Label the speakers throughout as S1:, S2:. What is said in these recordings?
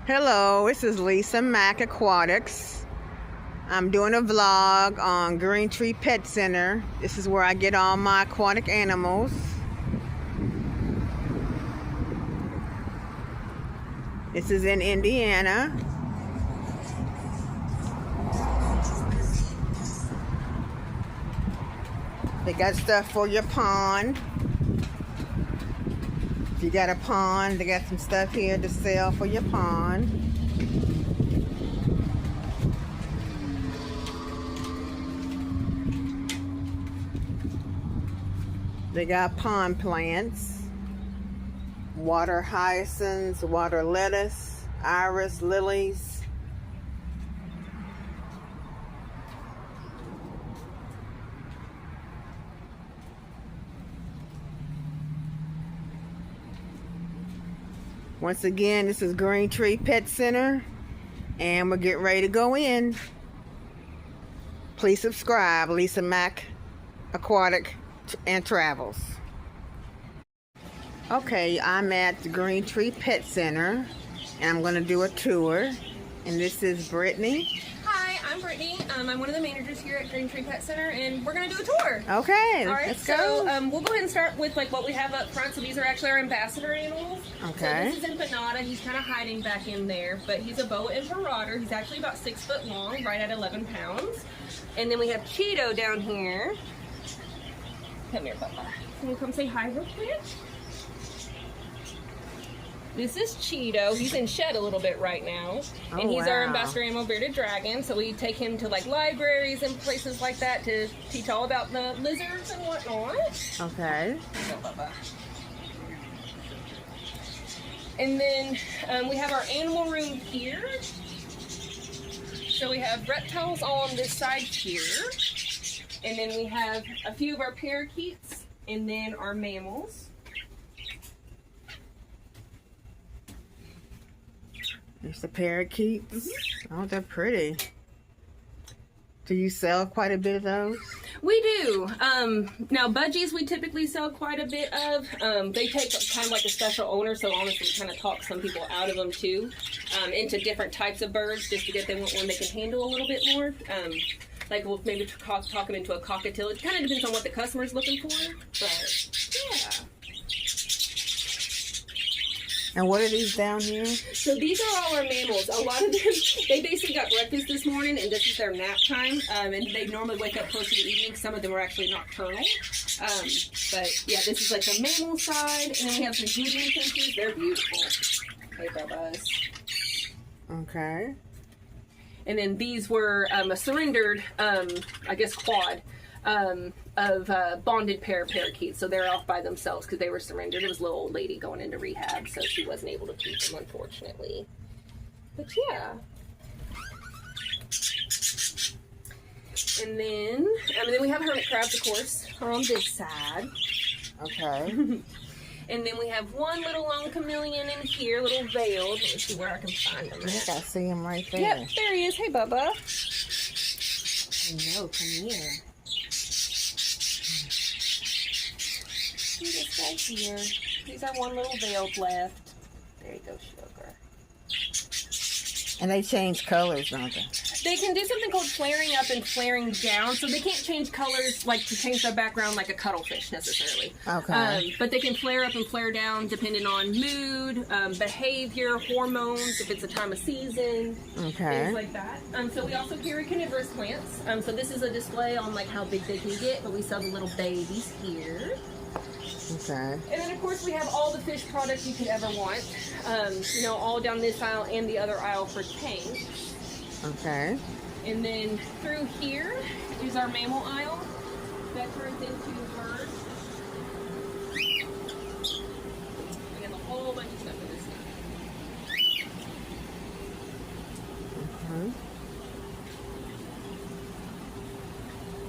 S1: Hello, this is Lisa Mack Aquatics. I'm doing a vlog on Greentree Pet Center. This is where I get all my aquatic animals. This is in Indiana. They got stuff for your pond. If you got a pond, they got some stuff here to sell for your pond. They got pond plants, water hyacinths, water lettuce, iris lilies. Once again, this is Greentree Pet Center, and we're getting ready to go in. Please subscribe, Lisa Mack Aquatic and Travels. Okay, I'm at the Greentree Pet Center, and I'm going to do a tour. And this is Brittany.
S2: Hi, I'm Brittany. I'm one of the managers here at Greentree Pet Center, and we're going to do a tour.
S1: Okay,
S2: all right,
S1: let's go.
S2: We'll go ahead and start with what we have up front. So these are actually our ambassador animals.
S1: Okay.
S2: So this is Empanada. He's kind of hiding back in there, but he's a boa and marauder. He's actually about 6 foot long, right at 11 pounds. And then we have Cheeto down here. Come here, Papa. Can you come say hi real quick? This is Cheeto. He's in shed a little bit right now. And he's our ambassador animal, bearded dragon. So we take him to libraries and places like that to teach all about the lizards and whatnot.
S1: Okay.
S2: And then we have our animal room here. So we have reptiles all on this side here. And then we have a few of our parakeets and then our mammals.
S1: There's the parakeets.
S2: Mm-hmm.
S1: Oh, they're pretty. Do you sell quite a bit of those?
S2: We do. Now, budgies we typically sell quite a bit of. They take kind of like a special owner, so honestly we kind of talk some people out of them too, into different types of birds just to get them one they can handle a little bit more. Like we'll maybe talk them into a cockatiel. It kind of depends on what the customer's looking for, but yeah.
S1: And what are these down here?
S2: So these are all our mammals. A lot of them, they basically got breakfast this morning, and this is their nap time. And they normally wake up close to the evening. Some of them are actually nocturnal. But yeah, this is like the mammal side, and then we have some breeding finches. They're beautiful. Hey, Bubba's.
S1: Okay.
S2: And then these were a surrendered, I guess, quad of bonded pair of parakeets. So they're off by themselves because they were surrendered. It was a little old lady going into rehab, so she wasn't able to keep them, unfortunately. But yeah. And then we have hermit crabs, of course, are on this side.
S1: Okay.
S2: And then we have one little long chameleon in here, little veiled. Let me see where I can find him.
S1: I think I see him right there.
S2: Yep, there he is. Hey, Bubba.
S1: No, come here.
S2: See this guy here. He's our one little veiled left. There you go, sugar.
S1: And they change colors, don't they?
S2: They can do something called flaring up and flaring down, so they can't change colors like to change their background like a cuttlefish necessarily.
S1: Okay.
S2: But they can flare up and flare down depending on mood, behavior, hormones, if it's a time of season, things like that. So we also carry carnivorous plants. So this is a display on like how big they can get, but we sell the little babies here.
S1: Okay.
S2: And then, of course, we have all the fish products you could ever want. You know, all down this aisle and the other aisle for tanks. Okay. And then through here is our mammal aisle that turns into birds. We have a whole bunch of stuff in this side.
S1: Okay.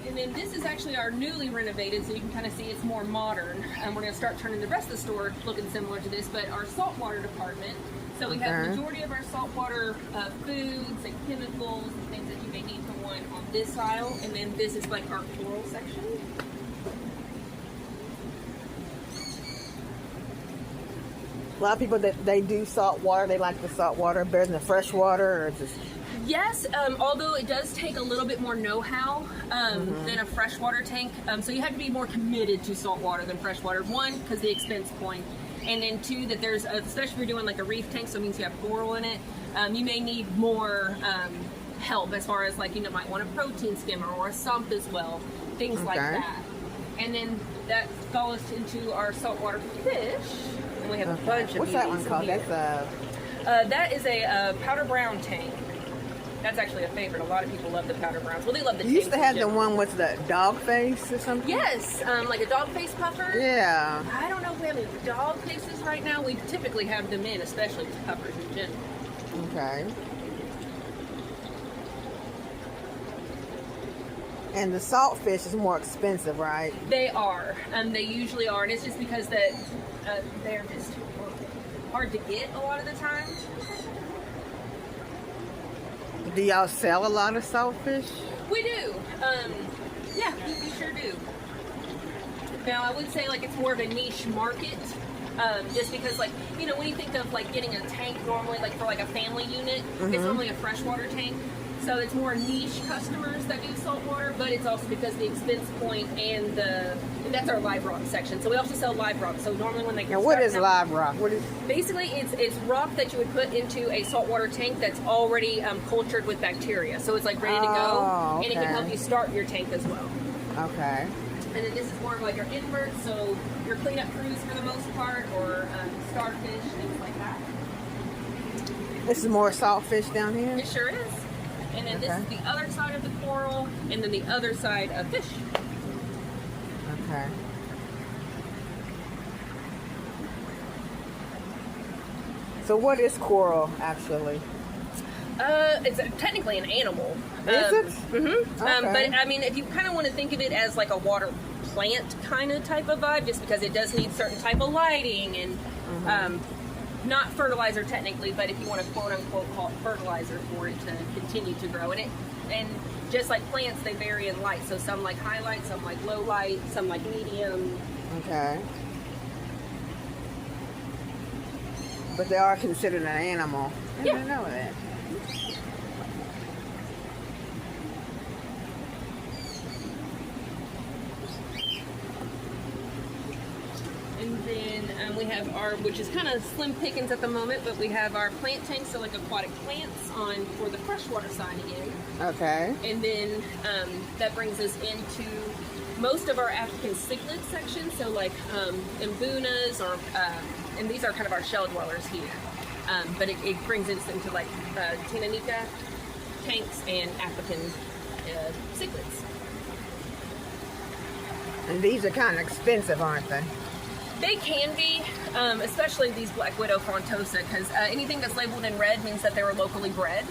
S2: And then this is actually our newly renovated, so you can kind of see it's more modern. We're going to start turning the rest of the store looking similar to this, but our saltwater department. So we have the majority of our saltwater foods and chemicals and things that you may need to want on this aisle, and then this is like our coral section.
S1: A lot of people that they do salt water, they like the salt water better than the fresh water, or just
S2: Yes, although it does take a little bit more know-how than a freshwater tank. So you have to be more committed to salt water than freshwater. One, because the expense point, and then two, that there's, especially if you're doing like a reef tank, so it means you have coral in it, you may need more help as far as like, you might want a protein skimmer or a sump as well, things like that. And then that falls into our saltwater fish, and we have a bunch of
S1: What's that one
S2: these
S1: called?
S2: in here. That is a powder brown tank. That's actually a favorite. A lot of people love the powder browns. Well, they love the
S1: You used to
S2: tanks
S1: have
S2: in
S1: the
S2: general.
S1: one with the dog face or something?
S2: Yes, like a dog face puffer.
S1: Yeah.
S2: I don't know if we have any dog faces right now. We typically have them in, especially with puffers in general.
S1: Okay. And the salt fish is more expensive, right?
S2: They are. They usually are, and it's just because that they're just hard to get a lot of the time.
S1: Do y'all sell a lot of salt fish?
S2: We do. Yeah, we sure do. Now, I would say like it's more of a niche market, just because like, when you think of like getting a tank normally, like for like a family unit, it's normally a freshwater tank. So it's more niche customers that do saltwater, but it's also because the expense point and that's our live rock section. So we also sell live rock. So normally when they
S1: Now, what is live rock? What is?
S2: Basically, it's rock that you would put into a saltwater tank that's already cultured with bacteria. So it's like ready to go, and it can help you start your tank as well.
S1: Okay.
S2: And then this is more of like your inverts, so your cleanup crews for the most part, or starfish, things like that.
S1: This is more salt fish down here?
S2: It sure is. And then this is the other side of the coral, and then the other side of fish.
S1: Okay. So what is coral actually?
S2: It's technically an animal.
S1: Is it?
S2: Mm-hmm.
S1: Okay.
S2: But I mean, if you kind of want to think of it as like a water plant kind of type of vibe, just because it does need certain type of lighting and not fertilizer technically, but if you want to quote unquote call it fertilizer for it to continue to grow. And just like plants, they vary in light. So some like high light, some like low light, some like medium.
S1: Okay. But they are considered an animal. I didn't know that.
S2: And then we have our, which is kind of slim pickings at the moment, but we have our plant tanks, so like aquatic plants on for the freshwater side again.
S1: Okay.
S2: And then that brings us into most of our African cichlid section, so like mbunas, or and these are kind of our shell dwellers here. But it brings us into like Tanganyika tanks and African cichlids.
S1: And these are kind of expensive, aren't they?
S2: They can be, especially these Black Widow Frontosa, because anything that's labeled in red means that they were locally bred.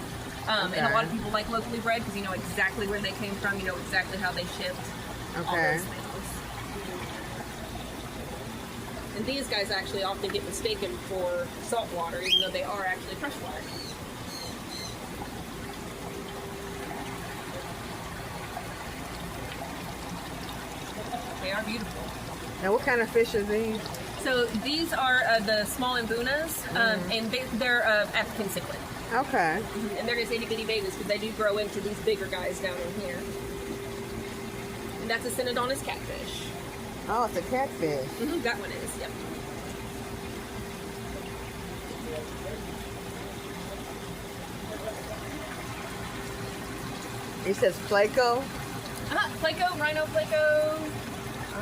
S2: And a lot of people like locally bred because you know exactly where they came from, you know exactly how they shipped. All those things. And these guys actually often get mistaken for saltwater, even though they are actually freshwater. They are beautiful.
S1: Now, what kind of fish are these?
S2: So these are the small mbunas, and they're African cichlid.
S1: Okay.
S2: And they're just itty bitty babies because they do grow into these bigger guys down in here. And that's a Synodontis catfish.
S1: Oh, it's a catfish.
S2: Mm-hmm, that one is, yep.
S1: He says Placo.
S2: Placo, rhino Placo.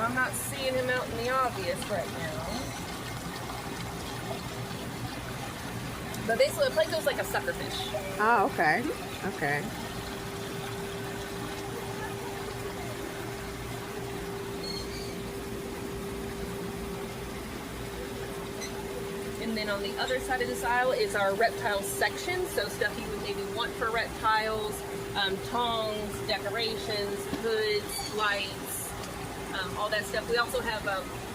S2: I'm not seeing him out in the obvious right now. But basically, a Placo's like a suckerfish.
S1: Oh, okay. Okay.
S2: And then on the other side of this aisle is our reptile section. So stuff you would maybe want for reptiles, tongs, decorations, hoods, lights, all that stuff. We also have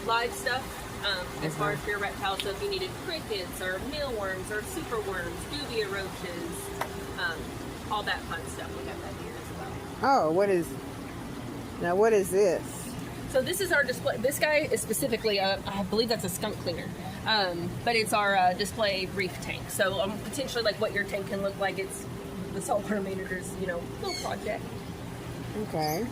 S2: live stuff as far as for your reptiles. So if you needed crickets or mealworms or superworms, dubia roaches, all that fun stuff, we got that here as well.
S1: Oh, what is this?
S2: So this is our display. This guy is specifically, I believe that's a skunk cleaner. But it's our display reef tank. So potentially like what your tank can look like. It's the saltwater manager's, little project.
S1: Okay.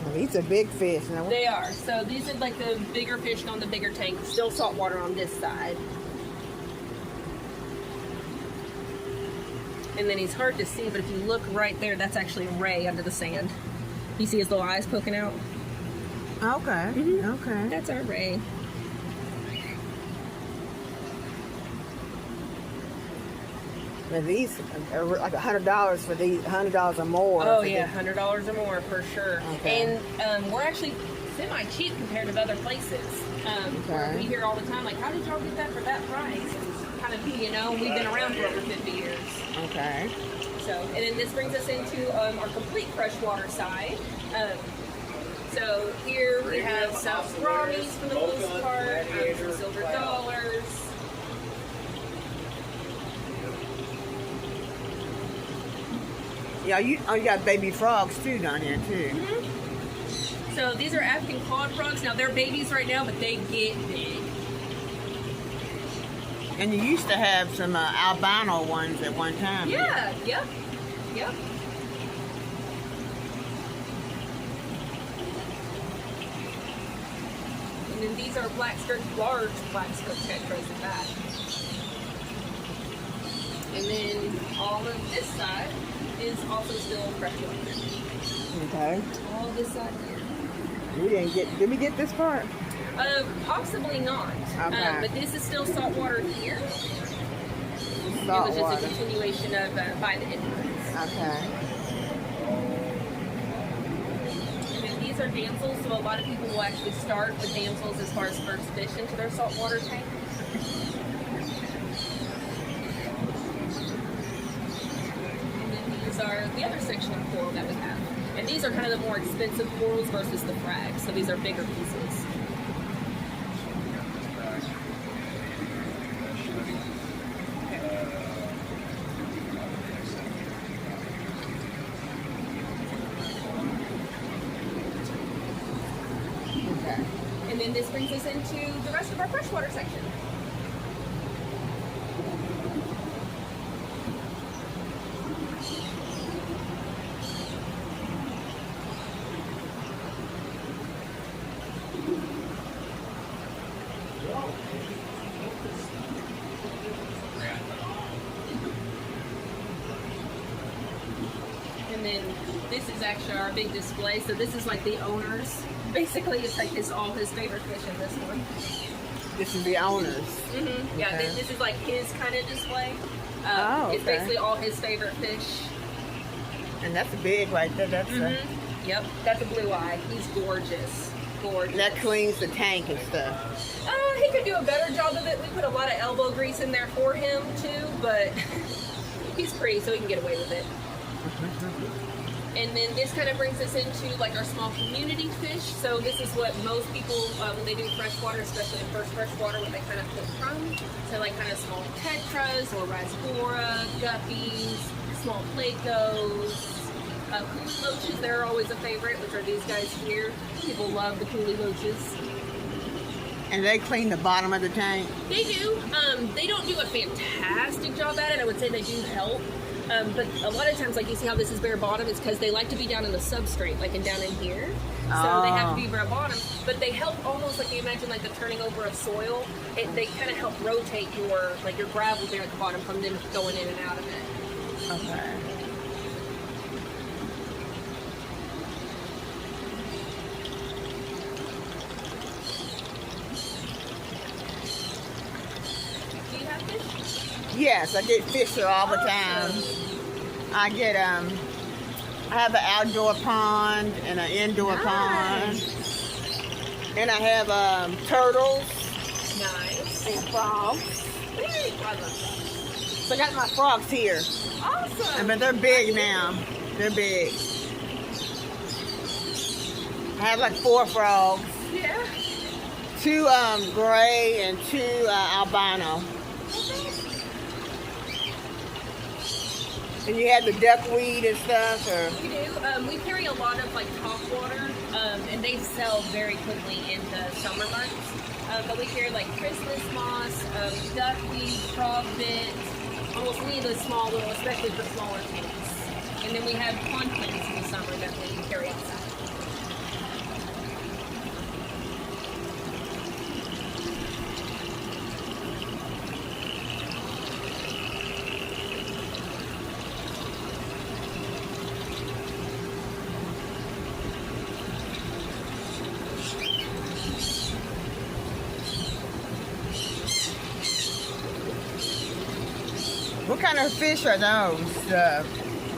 S1: Well, these are big fish. Now,
S2: They are. So these are like the bigger fish on the bigger tank. Still saltwater on this side. And then he's hard to see, but if you look right there, that's actually a ray under the sand. You see his little eyes poking out?
S1: okay. Okay.
S2: That's our ray.
S1: But these are like $100 for these, $100 or more.
S2: Oh
S1: for
S2: yeah,
S1: these.
S2: $100 or more for sure.
S1: Okay.
S2: And we're actually semi-cheap compared to other places. Where
S1: Okay.
S2: we hear all the time, like, how did y'all get that for that price? And kind of, we've been around for over 50 years.
S1: Okay.
S2: So, and then this brings us into our complete freshwater side. So here we have some brownies for the most part, some silver dollars.
S1: Yeah, you got baby frogs too down here too.
S2: So these are African clawed frogs. Now they're babies right now, but they get big.
S1: And you used to have some albino ones at one time.
S2: Yeah, yep. And then these are large black skirt tetras at that. And then all of this side is also still freshwater.
S1: Okay.
S2: All this side here.
S1: Did we get this part?
S2: Possibly not.
S1: Okay.
S2: But this is still saltwater here.
S1: Salt
S2: It was just
S1: water.
S2: a continuation of by the Indians.
S1: Okay.
S2: And then these are damsels, so a lot of people will actually start with damsels as far as first fish into their saltwater tank. And then these are the other section of coral that we have. And these are kind of the more expensive corals versus the frags, so these are bigger pieces.
S1: Okay.
S2: And then this brings us into the rest of our freshwater section. And then this is actually our big display. So this is like the owner's. Basically, it's like all his favorite fish in this one.
S1: This is the owners.
S2: Mm-hmm. Yeah,
S1: Okay.
S2: this is like his kind of display. It's
S1: okay.
S2: basically all his favorite fish.
S1: And that's big right there. That's
S2: Yep, that's a blue eye. He's gorgeous. Gorgeous.
S1: that cleans the tank and stuff.
S2: He could do a better job of it. We put a lot of elbow grease in there for him too, but he's pretty, so he can get away with it. And then this kind of brings us into like our small community fish. So this is what most people, when they do freshwater, especially in first freshwater, what they kind of pick from. So like kind of small tetras or rhizopora, guppies, small plecos, coolie loaches. They're always a favorite, which are these guys here. People love the coolie loaches.
S1: And they clean the bottom of the tank.
S2: They do. They don't do a fantastic job at it. I would say they do help. But a lot of times, like you see how this is bare bottom, it's because they like to be down in the substrate, like down in here. So they have to be bare bottom. But they help almost like you imagine like the turning over of soil. They kind of help rotate your gravel there at the bottom from them going in and out of it.
S1: Okay.
S2: Do you have fish?
S1: Yes, I get fish here all the time. I get I have an outdoor pond and an indoor pond. And I have turtles
S2: Nice.
S1: and frogs.
S2: Very I love that.
S1: So I got my frogs here.
S2: Awesome.
S1: But they're big now. They're big. I have like 4 frogs.
S2: Yeah.
S1: 2 gray and 2 albino. And you have the duckweed and stuff, or
S2: We do. We carry a lot of like top water, and they sell very quickly in the summer months. But we carry like Christmas moss, duckweed, frog bit, almost any of those small little, especially for smaller tanks. And then we have pond plants in the summer that we carry outside.
S1: What kind of fish are those?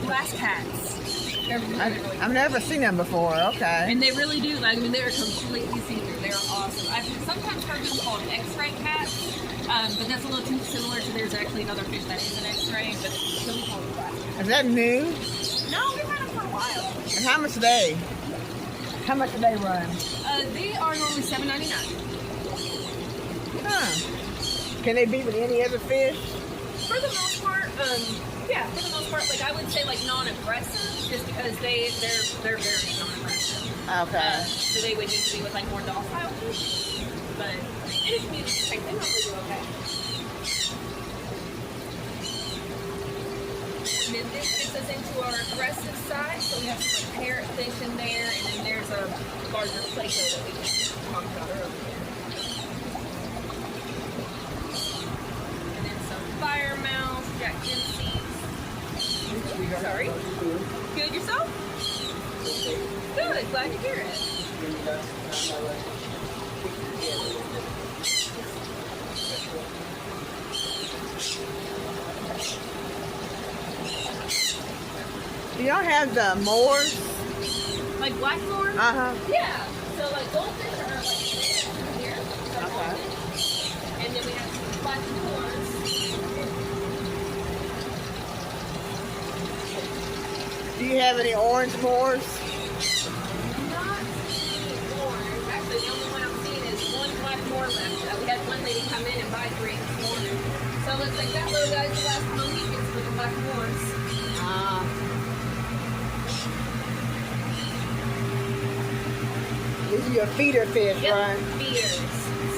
S2: Glass cats. They're really
S1: I've never seen them before. Okay.
S2: and they really do, like, I mean, they're completely see-through. They're awesome. I've sometimes heard them called X-ray cats, but that's a little too similar to there's actually another fish that is an X-ray, but still we call them glass cats.
S1: Is that new?
S2: No, we've had them for a while.
S1: And how much do they? How much do they run?
S2: They are normally $7.99.
S1: Huh. Can they be with any other fish?
S2: For the most part, yeah, for the most part, like I would say like non-aggressive, just because they're very non-aggressive.
S1: Okay.
S2: So they would need to be with like more docile fish. But any community type, they normally do okay. And then this gets us into our aggressive side. So we have some like parrotfish in there, and then there's a larger Plato that we just talked about earlier. Fire mouse, Jack Dempsey's. Sorry. Good yourself? Good. Glad to hear it.
S1: Do y'all have the moors?
S2: Like blackmore?
S1: Uh-huh.
S2: Yeah. So like goldfish are like here.
S1: Okay.
S2: And then we have some blackmores.
S1: Do you have any orange moors?
S2: Not seeing orange. Actually, the only one I'm seeing is one blackmore left. We had one lady come in and buy 3 this morning. So it looks like that little guy's the last Mohicans for the blackmores.
S1: These are your feeder fish,
S2: Yep,
S1: right?
S2: feeders.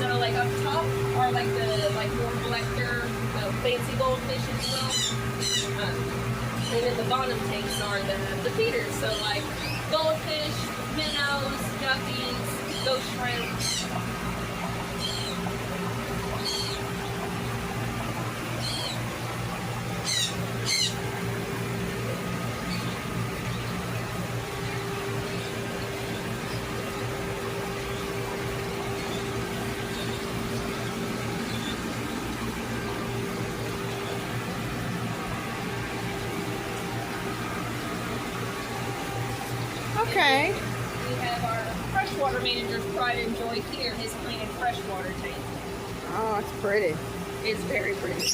S2: So like up top are like the more collector, fancy goldfish as well. And then the bottom tanks are the feeders. So like goldfish, minnows, guppies, ghost shrimp.
S1: Okay.
S2: We have our freshwater manager's pride and joy here, his clean and freshwater tank.
S1: Oh, it's pretty.
S2: It's very pretty.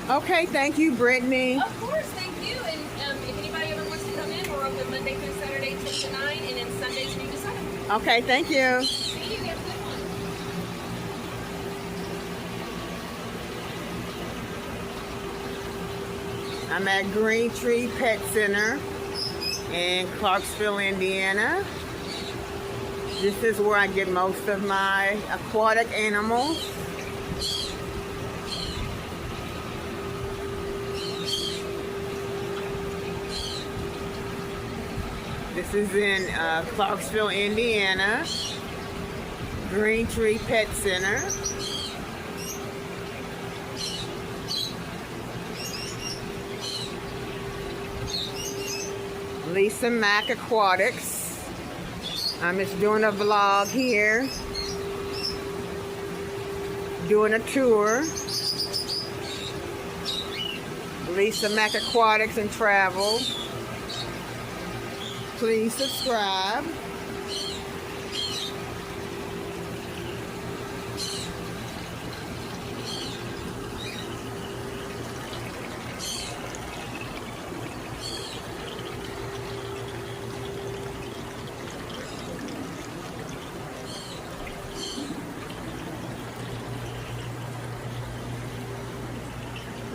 S1: Okay, thank you, Brittany.
S2: Of course, thank you. And if anybody ever wants to come in, we're open Monday through Saturday 10 to 9, and then Sundays 3 to 7.
S1: Okay, thank you.
S2: See you. Have a good one.
S1: I'm at Greentree Pet Center in Clarksville, Indiana. This is where I get most of my aquatic animals. This is in Clarksville, Indiana. Greentree Pet Center. Lisa Mack Aquatics. I'm just doing a vlog here. Doing a tour. Lisa Mack Aquatics and Travel. Please subscribe.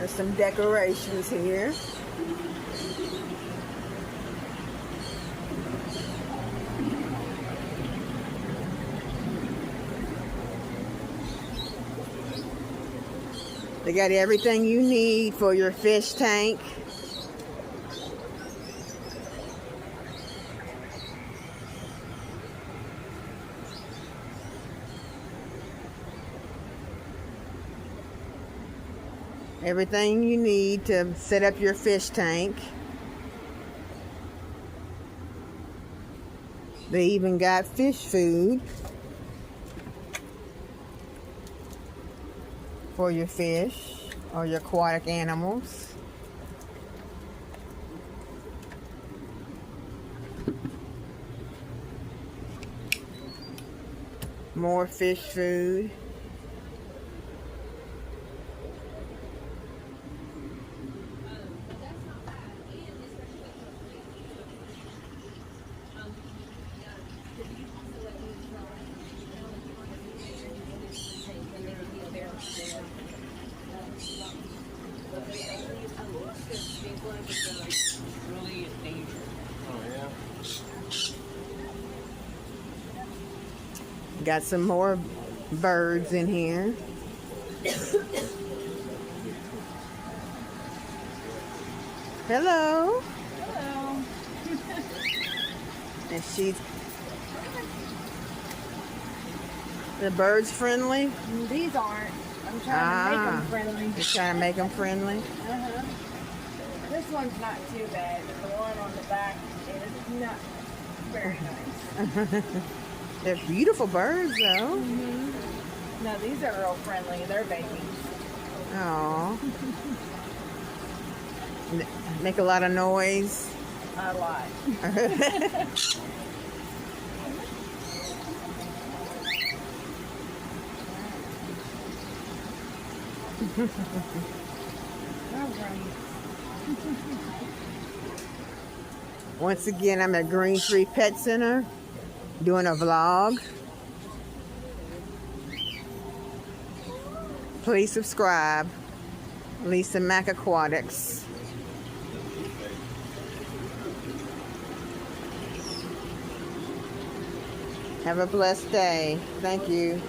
S1: There's some decorations here. They got everything you need for your fish tank. Everything you need to set up your fish tank. They even got fish food for your fish or your aquatic animals. More fish food. Got some more birds in here. Hello.
S3: Hello.
S1: And she's the birds friendly.
S3: These aren't. I'm trying to make them friendly.
S1: You're trying to make them friendly.
S3: Uh-huh. This one's not too bad, but the one on the back is not very nice.
S1: They're beautiful birds, though.
S3: Mm-hmm. No, these are real friendly. They're babies.
S1: Aww. Make a lot of noise.
S3: A lot. All right.
S1: Once again, I'm at Greentree Pet Center doing a vlog. Please subscribe. Lisa Mac Aquatics. Have a blessed day. Thank you.